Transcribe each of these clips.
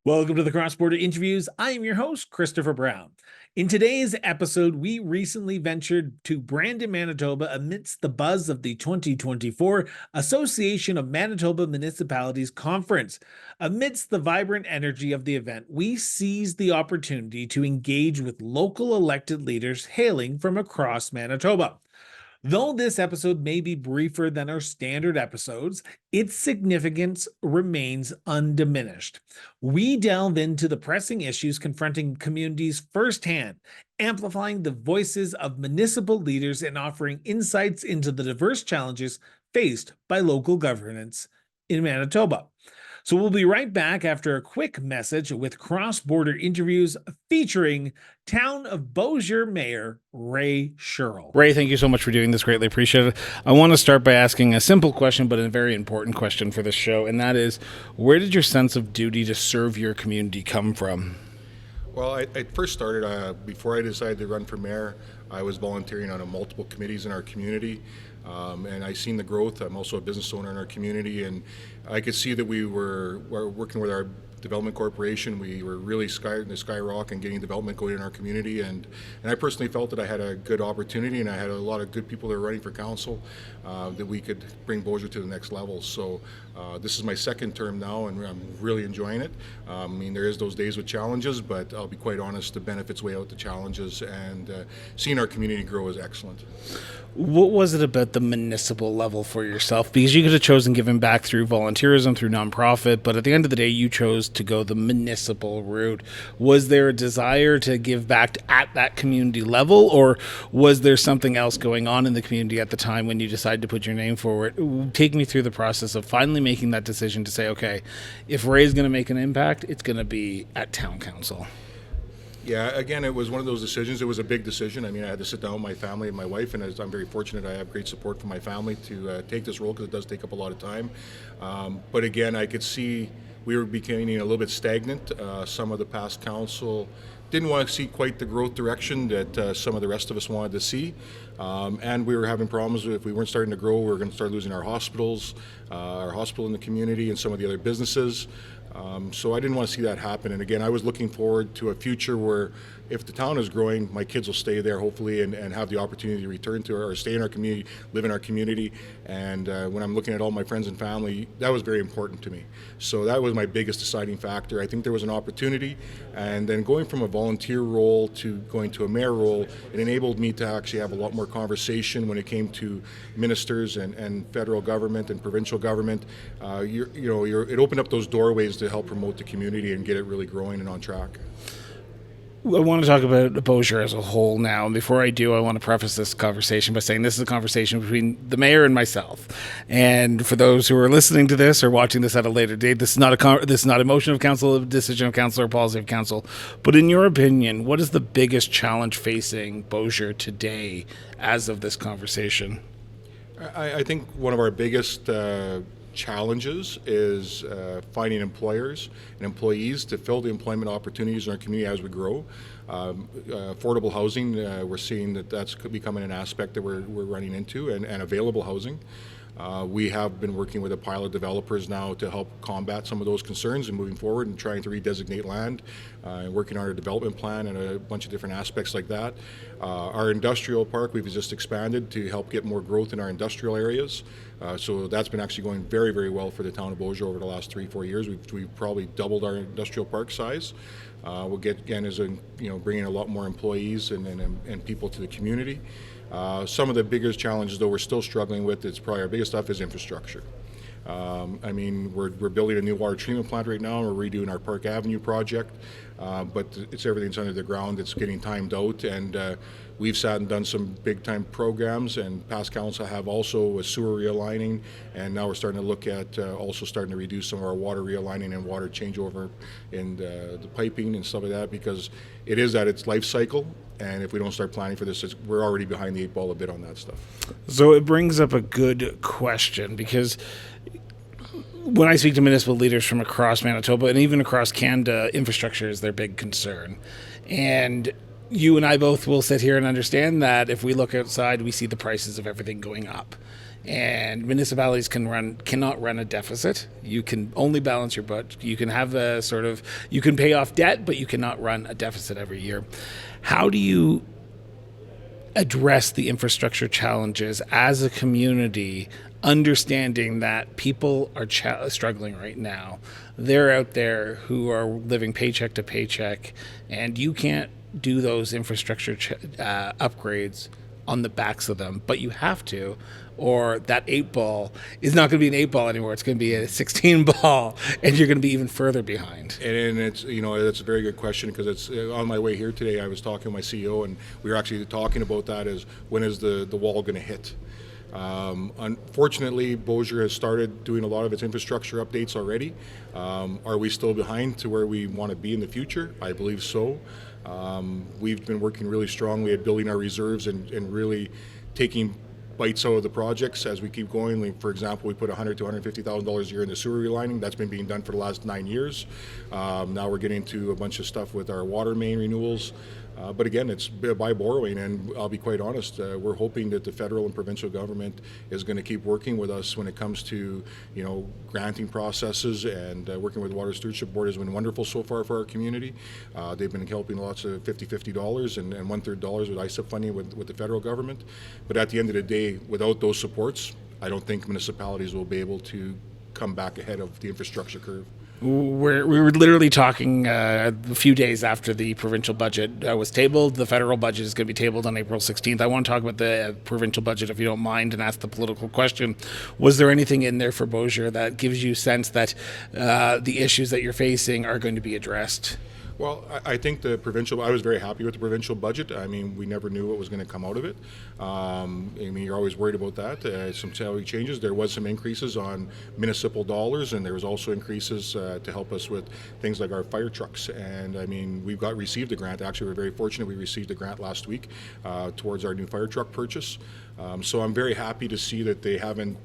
Welcome to the Cross Border Interviews. I am your host, Christopher Brown. In today's episode, we recently ventured to Brandon, Manitoba amidst the buzz of the 2024 Association of Manitoba Municipalities Conference. Amidst the vibrant energy of the event, we seized the opportunity to engage with local elected leaders hailing from across Manitoba. Though this episode may be briefer than our standard episodes, its significance remains undiminished. We delve into the pressing issues confronting communities firsthand, amplifying the voices of municipal leaders and offering insights into the diverse challenges faced by local governance in Manitoba. So we'll be right back after a quick message with cross-border interviews featuring Town of Beausejour Mayor Ray Schirle. Ray, thank you so much for doing this. Greatly appreciate it. I want to start by asking a simple question, but a very important question for this show, and that is, where did your sense of duty to serve your community come from? Well, I first started, before I decided to run for mayor, I was volunteering on multiple committees in our community, and I seen the growth. I'm also a business owner in our community, and I could see that we were working with our development corporation. We were really skyrocket and getting development going in our community, and I personally felt that I had a good opportunity, and I had a lot of good people that were running for council, that we could bring Beausejour to the next level. So this is my second term now, and I'm really enjoying it. I mean, there is those days with challenges, but I'll be quite honest, the benefits weigh out the challenges, and seeing our community grow is excellent. What was it about the municipal level for yourself? Because you could have chosen giving back through volunteerism, through nonprofit, but at the end of the day, you chose to go the municipal route. Was there a desire to give back at that community level, or was there something else going on in the community at the time when you decided to put your name forward? Take me through the process of finally making that decision to say, okay, if Ray's going to make an impact, it's going to be at town council. Yeah, again, it was one of those decisions. It was a big decision. I mean, I had to sit down with my family and my wife, and I'm very fortunate I have great support from my family to take this role, because it does take up a lot of time. But again, I could see we were becoming a little bit stagnant. Some of the past council didn't want to see quite the growth direction that some of the rest of us wanted to see. And we were having problems. If we weren't starting to grow, we were going to start losing our hospitals, our hospital in the community, and some of the other businesses. So I didn't want to see that happen. And again, I was looking forward to a future where if the town is growing, my kids will stay there hopefully, and have the opportunity to return to or stay in our community, live in our community. And when I'm looking at all my friends and family, that was very important to me. So that was my biggest deciding factor. I think there was an opportunity, and then going from a volunteer role to going to a mayor role, it enabled me to actually have a lot more conversation when it came to ministers and federal government and provincial government. It opened up those doorways to help promote the community and get it really growing and on track. I want to talk about Beausejour as a whole now. And before I do, I want to preface this conversation by saying this is a conversation between the mayor and myself. And for those who are listening to this or watching this at a later date, this is not a motion of council, a decision of council, or policy of council. But in your opinion, what is the biggest challenge facing Beausejour today as of this conversation? I think one of our biggest challenges is finding employers and employees to fill the employment opportunities in our community as we grow. Affordable housing, we're seeing that's becoming an aspect that we're running into, and available housing. We have been working with a pile of developers now to help combat some of those concerns and moving forward and trying to redesignate land, and working on our development plan and a bunch of different aspects like that. Our industrial park, we've just expanded to help get more growth in our industrial areas. So that's been actually going very, very well for the town of Beausejour over the last 3-4 years. We've probably doubled our industrial park size. We'll get, again, bringing a lot more employees and people to the community. Some of the biggest challenges, though, we're still struggling with, it's probably our biggest stuff, is infrastructure. We're building a new water treatment plant right now, and we're redoing our Park Avenue project, but everything's under the ground. It's getting timed out, and we've sat and done some big-time programs, and past council have also a sewer realigning, and now we're starting to look at also starting to reduce some of our water realigning and water changeover and the piping and stuff like that, because it is at its life cycle, and if we don't start planning for this, we're already behind the 8 ball a bit on that stuff. So it brings up a good question, because when I speak to municipal leaders from across Manitoba and even across Canada, infrastructure is their big concern. And you and I both will sit here and understand that if we look outside, we see the prices of everything going up. and municipalities cannot run a deficit. You can only balance your budget. You can have you can pay off debt, but you cannot run a deficit every year. How do you address the infrastructure challenges as a community, understanding that people are struggling right now? They're out there who are living paycheck to paycheck, and you can't do those infrastructure upgrades on the backs of them, but you have to, or that 8 ball is not going to be an 8 ball anymore. It's going to be a 16 ball, and you're going to be even further behind. And it's, that's a very good question, because it's on my way here today, I was talking to my CEO, and we were actually talking about that, is when is the wall going to hit? Unfortunately, Beausejour has started doing a lot of its infrastructure updates already. Are we still behind to where we want to be in the future? I believe so. We've been working really strongly at building our reserves and really taking bites out of the projects as we keep going. Like, for example, we put $100,000 to $150,000 a year in the sewer relining. That's been being done for the last 9 years. Now we're getting to a bunch of stuff with our water main renewals. But again, it's by borrowing, and I'll be quite honest, we're hoping that the federal and provincial government is going to keep working with us when it comes to, granting processes, and working with the Water Stewardship Board has been wonderful so far for our community. They've been helping lots of $50 dollars and $1/3 with ISIP funding with the federal government. But at the end of the day, without those supports, I don't think municipalities will be able to come back ahead of the infrastructure curve. We were literally talking a few days after the provincial budget was tabled. The federal budget is going to be tabled on April 16th. I want to talk about the provincial budget, if you don't mind, and ask the political question. Was there anything in there for Beausejour that gives you sense that the issues that you're facing are going to be addressed? Well, I think I was very happy with the provincial budget. I mean, we never knew what was going to come out of it. You're always worried about that. Some salary changes. There was some increases on municipal dollars, and there was also increases to help us with things like our fire trucks. And we've received a grant. Actually, we're very fortunate. We received a grant last week towards our new fire truck purchase. So I'm very happy to see that they haven't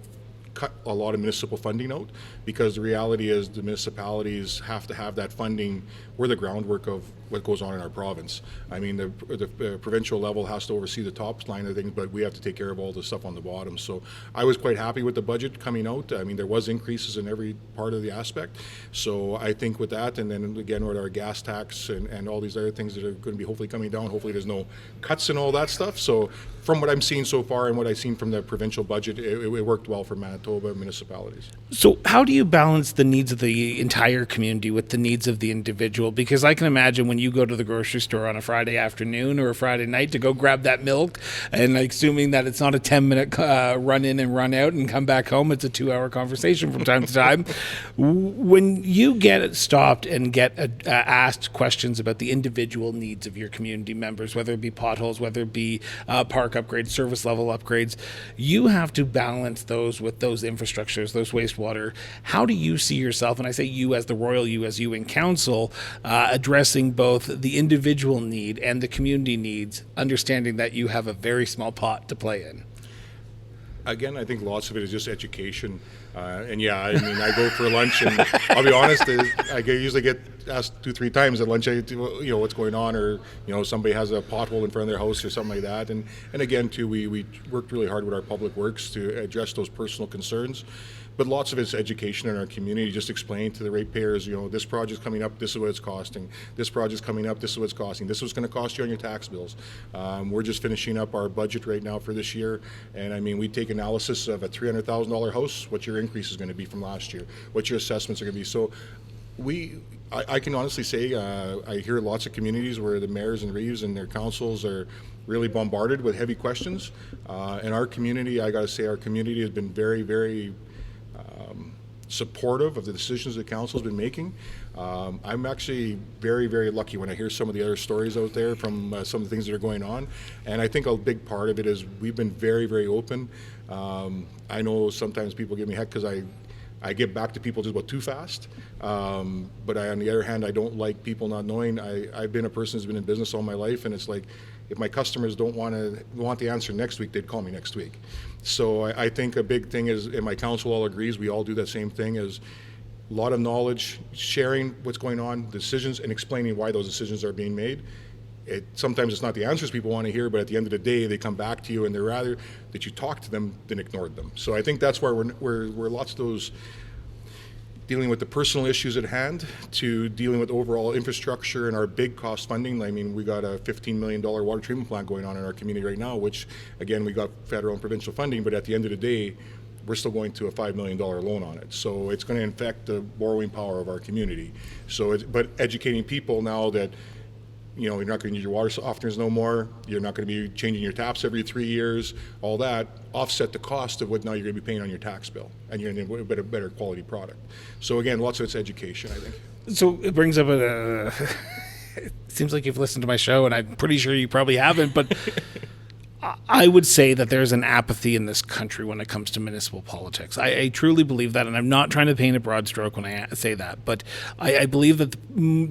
cut a lot of municipal funding out, because the reality is the municipalities have to have that funding. We're the groundwork of what goes on in our province. The provincial level has to oversee the top line of things, but we have to take care of all the stuff on the bottom. So I was quite happy with the budget coming out. There was increases in every part of the aspect. So I think with that, and then again with our gas tax and all these other things that are going to be hopefully coming down, hopefully there's no cuts and all that stuff. So from what I'm seeing so far and what I've seen from the provincial budget, it worked well for Manitoba municipalities. So how do you balance the needs of the entire community with the needs of the individual? Because I can imagine when you go to the grocery store on a Friday afternoon or a Friday night to go grab that milk, and assuming that it's not a 10-minute run in and run out and come back home, it's a 2-hour conversation from time to time. When you get stopped and get asked questions about the individual needs of your community members, whether it be potholes, whether it be park upgrades, service level upgrades, you have to balance those with those infrastructures, those wastewater. How do you see yourself, and I say you as the royal you, as you in council, addressing both the individual need and the community needs, understanding that you have a very small pot to play in? Again, I think lots of it is just education. I go for lunch, and I'll be honest, I usually get asked 2-3 times at lunch, what's going on, or somebody has a pothole in front of their house or something like that. And again, too, we worked really hard with our public works to address those personal concerns. But lots of it's education in our community, just explaining to the ratepayers, this project's coming up, this is what it's costing. This project's coming up, this is what it's costing. This is what's going to cost you on your tax bills. We're just finishing up our budget right now for this year, and we take analysis of a $300,000 house, what your increase is going to be from last year, what your assessments are going to be. So I can honestly say I hear lots of communities where the mayors and reeves and their councils are really bombarded with heavy questions. In our community, I got to say, our community has been very, very supportive of the decisions the council's been making. I'm actually very, very lucky when I hear some of the other stories out there from some of the things that are going on. And I think a big part of it is we've been very, very open. I know sometimes people give me heck because I get back to people just about too fast. But on the other hand, I don't like people not knowing. I've been a person who's been in business all my life, and it's like, if my customers don't want the answer next week, they'd call me next week. So I think a big thing is, and my council all agrees, we all do that same thing, is a lot of knowledge, sharing what's going on, decisions, and explaining why those decisions are being made. Sometimes it's not the answers people want to hear, but at the end of the day, they come back to you and they're rather that you talk to them than ignored them. So I think that's where we're lots of those dealing with the personal issues at hand to dealing with overall infrastructure and our big cost funding. I mean, we got a $15 million water treatment plant going on in our community right now, which again, we got federal and provincial funding, but at the end of the day, we're still going to a $5 million loan on it. So it's going to affect the borrowing power of our community. But educating people now that, you're not going to use your water softeners no more. You're not going to be changing your taps every 3 years. All that offset the cost of what now you're going to be paying on your tax bill, and you're going to get a better quality product. So again, lots of it's education, I think. So it brings up it seems like you've listened to my show, and I'm pretty sure you probably haven't, but I would say that there's an apathy in this country when it comes to municipal politics. I truly believe that, and I'm not trying to paint a broad stroke when I say that, but I believe that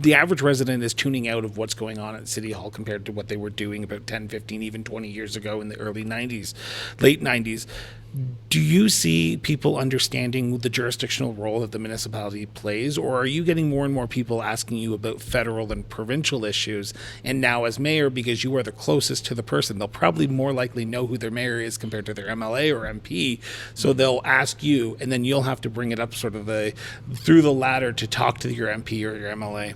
the average resident is tuning out of what's going on at City Hall compared to what they were doing about 10, 15, even 20 years ago in the early 90s, late 90s. Do you see people understanding the jurisdictional role that the municipality plays, or are you getting more and more people asking you about federal and provincial issues? And now as mayor, because you are the closest to the person, they'll probably more likely know who their mayor is compared to their MLA or MP. So they'll ask you, and then you'll have to bring it up sort of through the ladder to talk to your MP or your MLA.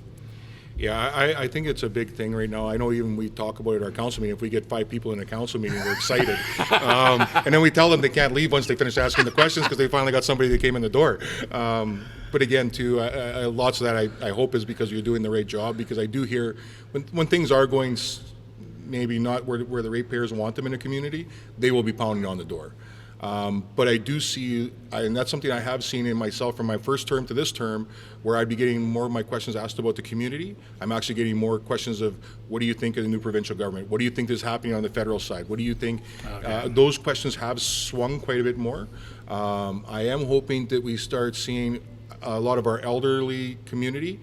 Yeah, I think it's a big thing right now. I know even we talk about it at our council meeting. If we get 5 people in a council meeting, we're excited. And then we tell them they can't leave once they finish asking the questions because they finally got somebody that came in the door. But again, too, lots of that I hope is because you're doing the right job, because I do hear when things are going maybe not where the ratepayers want them in a community, they will be pounding on the door. But I do see, and that's something I have seen in myself from my first term to this term, where I'd be getting more of my questions asked about the community. I'm actually getting more questions of, what do you think of the new provincial government? What do you think is happening on the federal side? What do you think? Okay. Those questions have swung quite a bit more. I am hoping that we start seeing a lot of our elderly community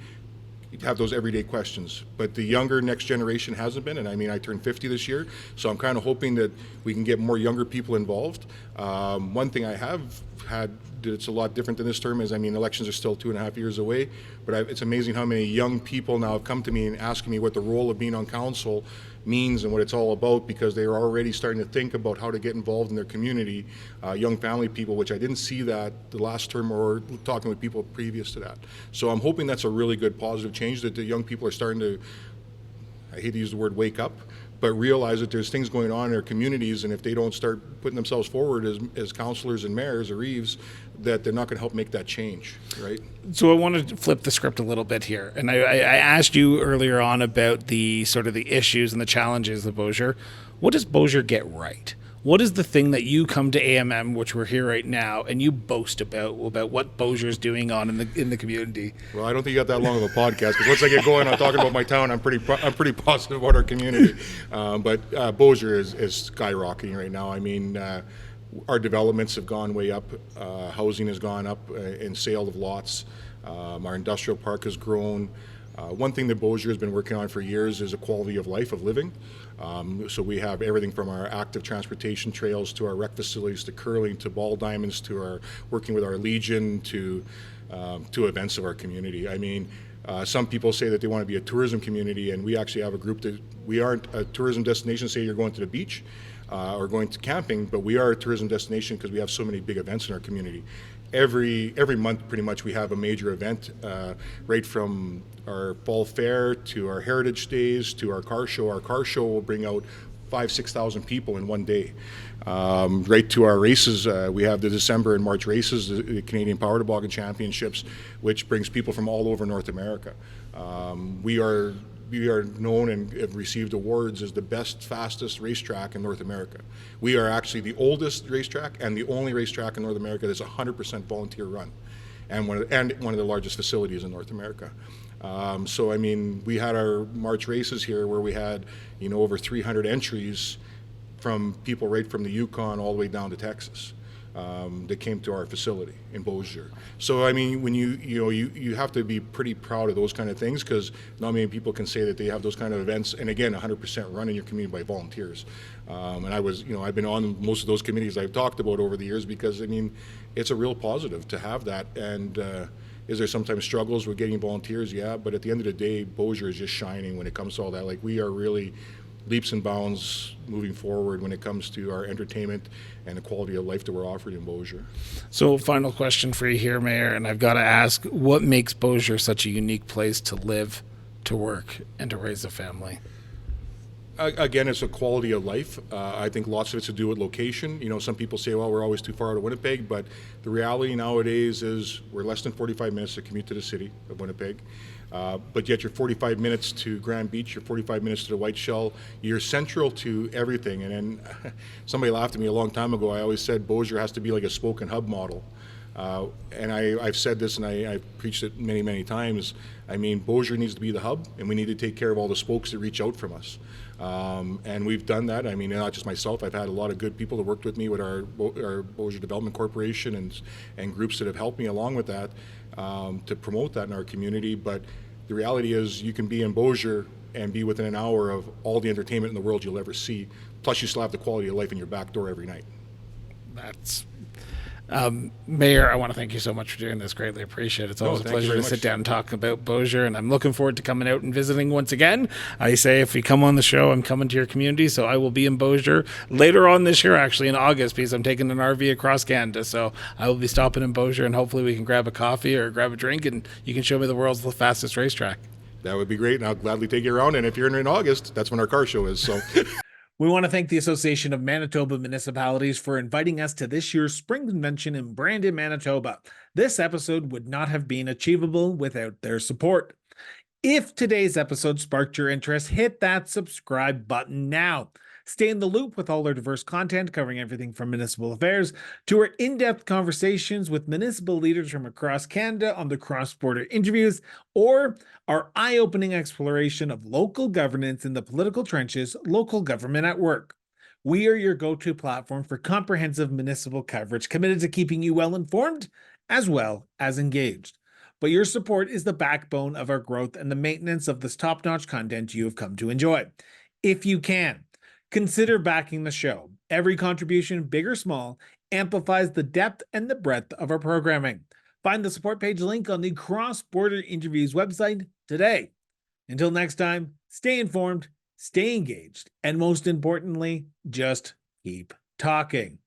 have those everyday questions, but the younger next generation hasn't been. And I mean, I turned 50 this year, so I'm kind of hoping that we can get more younger people involved. One thing I have had that's a lot different than this term is, I mean, elections are still 2.5 years away, but it's amazing how many young people now have come to me and asking me what the role of being on council means and what it's all about, because they are already starting to think about how to get involved in their community, young family people, which I didn't see that the last term or talking with people previous to that. So I'm hoping that's a really good positive change, that the young people are starting to, I hate to use the word wake up, but realize that there's things going on in their communities, and if they don't start putting themselves forward as councillors and mayors or reeves, that they're not going to help make that change, right? So I wanted to flip the script a little bit here, and I asked you earlier on about the sort of the issues and the challenges of Beausejour. What does Beausejour get right? What is the thing that you come to AMM, which we're here right now, and you boast about what Beausejour's doing on in the community? Well, I don't think you got that long of a podcast, because once I get going on talking about my town, I'm pretty positive about our community. But Beausejour is skyrocketing right now. I mean, our developments have gone way up. Housing has gone up in sale of lots. Our industrial park has grown. One thing that Beausejour has been working on for years is a quality of life of living. So we have everything from our active transportation trails to our rec facilities to curling to ball diamonds to our working with our Legion to events of our community. I mean, some people say that they want to be a tourism community, and we actually have a group that we aren't a tourism destination. Say you're going to the beach or going to camping, but we are a tourism destination because we have so many big events in our community. Every month, pretty much, we have a major event, right from our fall fair to our heritage days to our car show. Our car show will bring out 5,000-6,000 people in one day. Right to our races, we have the December and March races, the Canadian Power Toboggan Championships, which brings people from all over North America. We are known and have received awards as the best, fastest racetrack in North America. We are actually the oldest racetrack and the only racetrack in North America that's 100% volunteer run, and one of the largest facilities in North America. So I mean, we had our March races here where we had over 300 entries from people right from the Yukon all the way down to Texas. That came to our facility in Beausejour. So I mean, when you have to be pretty proud of those kind of things, because not many people can say that they have those kind of events, and again, 100% run in your community by volunteers. And I've been on most of those committees I've talked about over the years, because I mean, it's a real positive to have that, and Is there sometimes struggles with getting volunteers? Yeah, but at the end of the day, Beausejour is just shining when it comes to all that. Like, we are really leaps and bounds moving forward when it comes to our entertainment and the quality of life that we're offered in Beausejour. So, final question for you here, Mayor, and I've got to ask, what makes Beausejour such a unique place to live, to work, and to raise a family? Again, it's a quality of life. I think lots of it's to do with location. You know, some people say, well, we're always too far out of Winnipeg, but the reality nowadays is we're less than 45 minutes to commute to the city of Winnipeg. But yet you're 45 minutes to Grand Beach, you're 45 minutes to the White Shell. You're central to everything. And then somebody laughed at me a long time ago. I always said Beausejour has to be like a spoke and hub model. And I've said this, and I've preached it many, many times. I mean, Beausejour needs to be the hub, and we need to take care of all the spokes that reach out from us. And we've done that. I mean, not just myself. I've had a lot of good people that worked with me with our Beausejour Development Corporation and groups that have helped me along with that to promote that in our community. But the reality is, you can be in Beausejour and be within an hour of all the entertainment in the world you'll ever see. Plus, you still have the quality of life in your back door every night. That's Mayor, I want to thank you so much for doing this. Greatly appreciate it. It's always a pleasure to sit down and talk about Beausejour, and I'm looking forward to coming out and visiting once again. I say if we come on the show, I'm coming to your community, so I will be in Beausejour later on this year, actually in August, because I'm taking an RV across Canada. So I will be stopping in Beausejour, and hopefully we can grab a coffee or grab a drink, and you can show me the world's fastest racetrack. That would be great, and I'll gladly take you around. And if you're in August, that's when our car show is. So. We want to thank the Association of Manitoba Municipalities for inviting us to this year's spring convention in Brandon, Manitoba. This episode would not have been achievable without their support. If today's episode sparked your interest, hit that subscribe button now. Stay in the loop with all our diverse content covering everything from municipal affairs to our in-depth conversations with municipal leaders from across Canada on the cross-border interviews, or our eye-opening exploration of local governance in the political trenches, local government at work. We are your go-to platform for comprehensive municipal coverage, committed to keeping you well-informed as well as engaged. But your support is the backbone of our growth and the maintenance of this top-notch content you have come to enjoy. If you can, consider backing the show. Every contribution, big or small, amplifies the depth and the breadth of our programming. Find the support page link on the Cross Border Interviews website today. Until next time, stay informed, stay engaged, and most importantly, just keep talking.